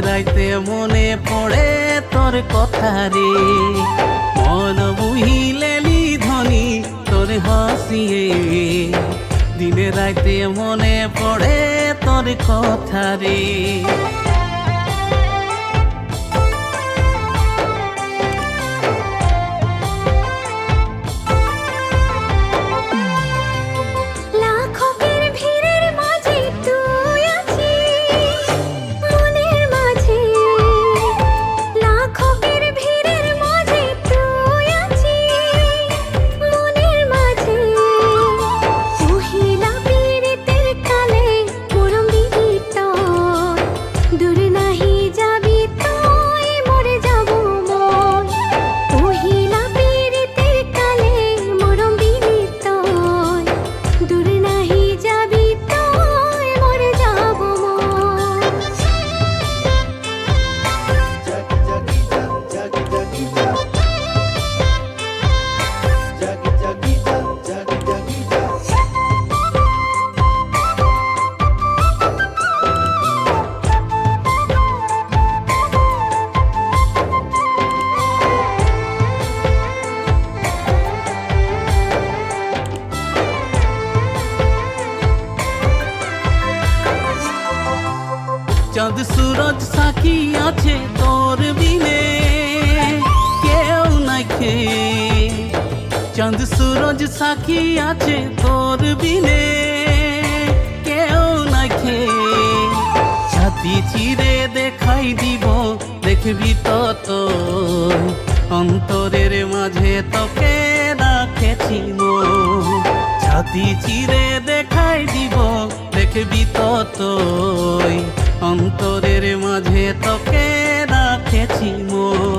রাইতে মনে পড়ে তোর কথা রে, মন বুহিলেলি ধনী তোর হাসিয়ে। দিনে রাইতে মনে পড়ে তোর কথা রে। চাঁদ সূরজ সাক্ষী আছে তোর বিনে কেউ নাইকে, চাঁদ সূরজ সাক্ষী আছে তোর বিনে কেউ নাইকে। ছাতি চিরে দেখাই দিব দেখবি তো তোর, অন্তরের মাঝে তোকে রাখেছি মন। ছাতি চিরে দেখাই দিব দেখবি তো তোর, অন্তরের মাঝে তোকে রাখেছি মন।